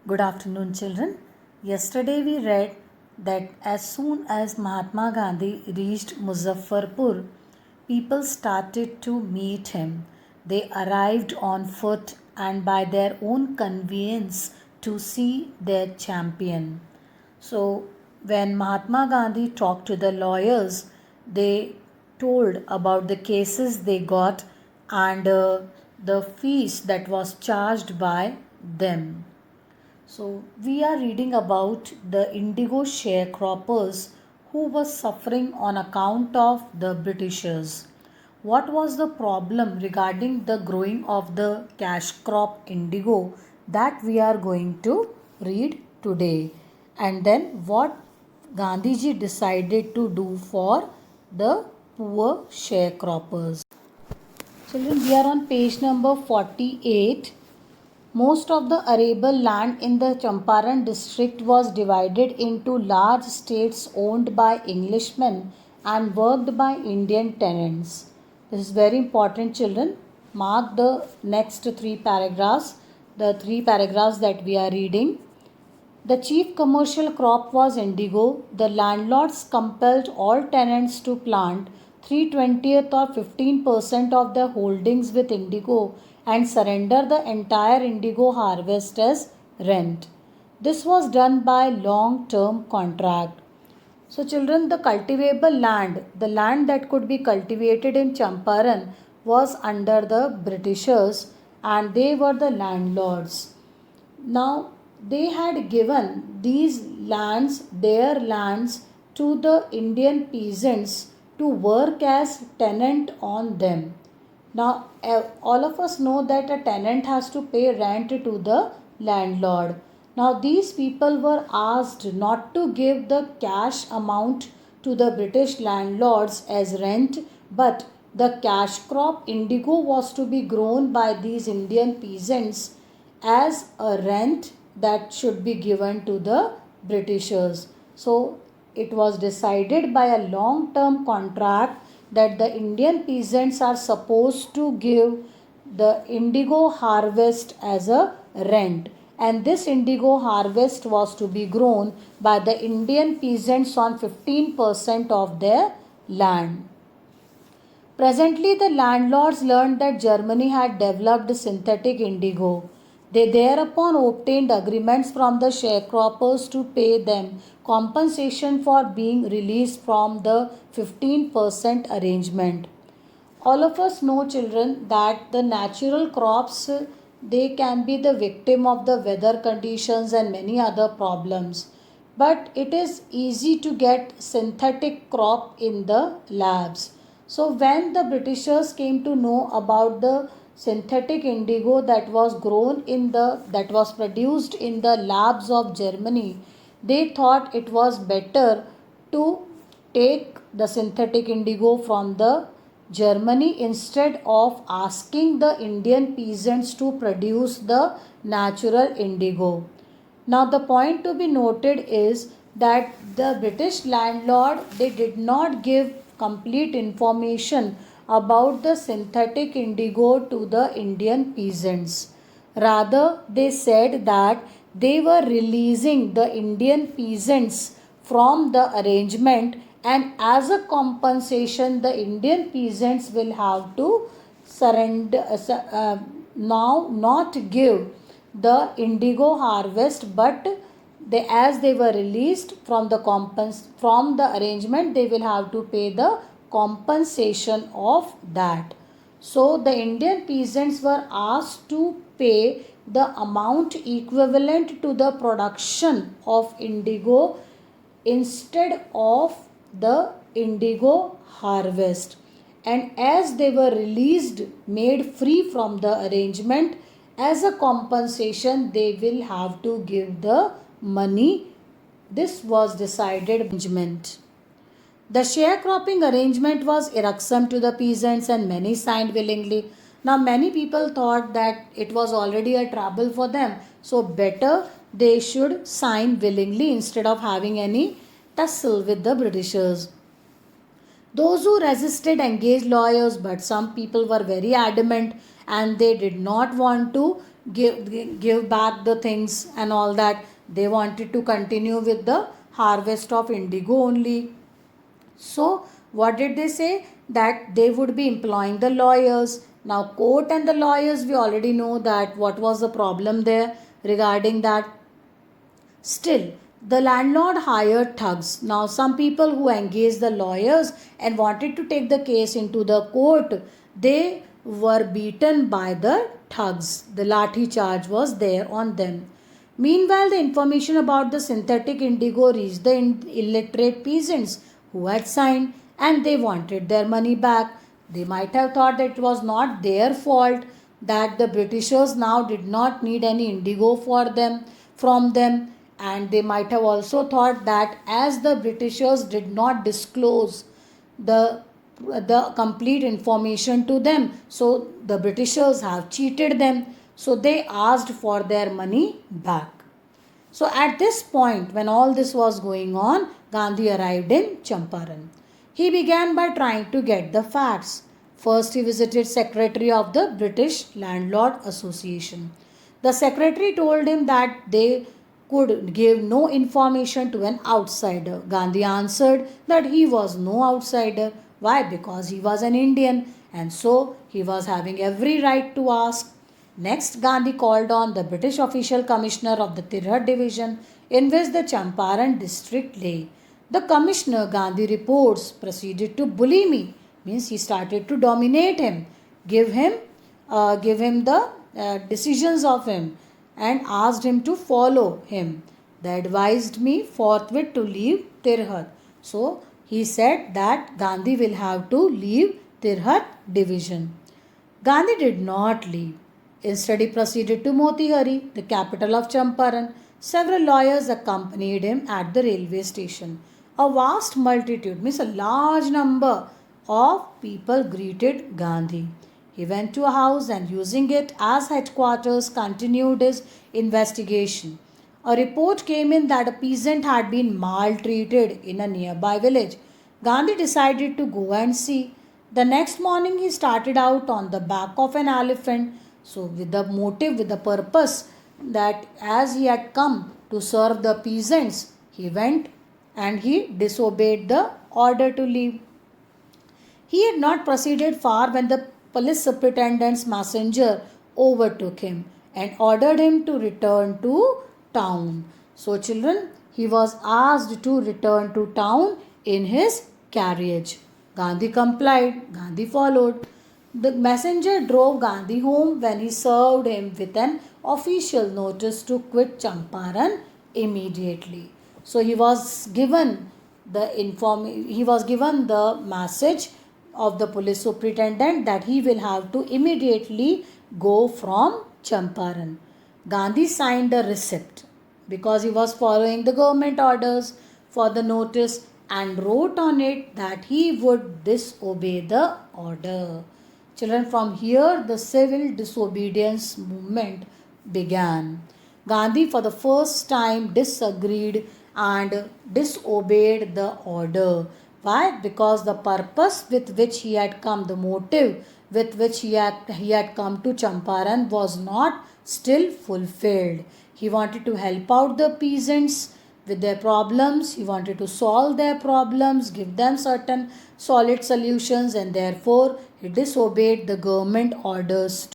Good afternoon, children. Yesterday we read that as soon as Mahatma Gandhi reached Muzaffarpur, people started to meet him. They arrived on foot and by their own conveyance to see their champion. So, when Mahatma Gandhi talked to the lawyers, they told about the cases they got and the fees that was charged by them. So, we are reading about the indigo sharecroppers who were suffering on account of the Britishers. What was the problem regarding the growing of the cash crop indigo that we are going to read today? And then what Gandhiji decided to do for the poor sharecroppers. Children, we are on page number 48. Most of the arable land in the Champaran district was divided into large estates owned by Englishmen and worked by Indian tenants. This is very important, children. Mark the next three paragraphs, the three paragraphs that we are reading. The chief commercial crop was indigo. The landlords compelled all tenants to plant 3/20th or 15% of their holdings with indigo and surrender the entire indigo harvest as rent. This was done by long-term contract. So, children, the cultivable land, the land that could be cultivated in Champaran, was under the Britishers and they were the landlords. Now, they had given these lands, their lands, to the Indian peasants to work as tenant on them. Now, all of us know that a tenant has to pay rent to the landlord. Now, these people were asked not to give the cash amount to the British landlords as rent, but the cash crop indigo was to be grown by these Indian peasants as a rent that should be given to the Britishers. So, it was decided by a long term contract that the Indian peasants are supposed to give the indigo harvest as a rent, and this indigo harvest was to be grown by the Indian peasants on 15% of their land. Presently, the landlords learned that Germany had developed synthetic indigo. They thereupon obtained agreements from the sharecroppers to pay them compensation for being released from the 15% arrangement. All of us know, children, that the natural crops they can be the victim of the weather conditions and many other problems. But it is easy to get synthetic crop in the labs. So when the Britishers came to know about the synthetic indigo that was produced in the labs of Germany, they thought it was better to take the synthetic indigo from the Germany instead of asking the Indian peasants to produce the natural indigo. Now the point to be noted is that the British landlord they did not give complete information about the synthetic indigo to the Indian peasants. Rather, they said that they were releasing the Indian peasants from the arrangement, and as a compensation the Indian peasants will have to surrender now not give the indigo harvest, but as they were released from the arrangement they will have to pay the compensation of that. So the Indian peasants were asked to pay the amount equivalent to the production of indigo instead of the indigo harvest. And as they were released, made free from the arrangement, as a compensation they will have to give the money. This was decided arrangement. The sharecropping arrangement was irksome to the peasants and many signed willingly. Now many people thought that it was already a trouble for them, so better they should sign willingly instead of having any tussle with the Britishers. Those who resisted engaged lawyers, but some people were very adamant and they did not want to give back the things and all that. They wanted to continue with the harvest of indigo only. So, what did they say? That they would be employing the lawyers. Now, court and the lawyers, we already know that what was the problem there regarding that. Still, the landlord hired thugs. Now, some people who engaged the lawyers and wanted to take the case into the court, they were beaten by the thugs. The lathi charge was there on them. Meanwhile, the information about the synthetic indigo reached the illiterate peasants who had signed, and they wanted their money back. They might have thought that it was not their fault, that the Britishers now did not need any indigo for them from them, and they might have also thought that as the Britishers did not disclose the complete information to them, so the Britishers have cheated them, so they asked for their money back. So at this point, when all this was going on, Gandhi arrived in Champaran. He began by trying to get the facts. First, he visited secretary of the British Landlord Association. The secretary told him that they could give no information to an outsider. Gandhi answered that he was no outsider. Why? Because he was an Indian, and so he was having every right to ask. Next, Gandhi called on the British official commissioner of the Tirhat division in which the Champaran district lay. The commissioner, Gandhi reports, proceeded to bully me, means he started to dominate him, give him the decisions of him, and asked him to follow him. They advised me forthwith to leave Tirhat. So he said that Gandhi will have to leave Tirhat division. Gandhi did not leave. Instead, he proceeded to Motihari, the capital of Champaran. Several lawyers accompanied him at the railway station. A vast multitude, means a large number of people greeted Gandhi. He went to a house and, using it as headquarters, continued his investigation. A report came in that a peasant had been maltreated in a nearby village. Gandhi decided to go and see. The next morning, he started out on the back of an elephant. So, with the motive, with the purpose that as he had come to serve the peasants, he went and he disobeyed the order to leave. He had not proceeded far when the police superintendent's messenger overtook him and ordered him to return to town. So, children, he was asked to return to town in his carriage. Gandhi complied, Gandhi followed. The messenger drove Gandhi home when he served him with an official notice to quit Champaran immediately. So he was given the message of the police superintendent that he will have to immediately go from Champaran. Gandhi signed a receipt because he was following the government orders for the notice and wrote on it that he would disobey the order. Children, from here the civil disobedience movement began. Gandhi for the first time disagreed and disobeyed the order. Why? Because the purpose with which he had come, the motive with which he had come to Champaran was not still fulfilled. He wanted to help out the peasants with their problems. He wanted to solve their problems, give them certain solid solutions, and therefore he disobeyed the government orders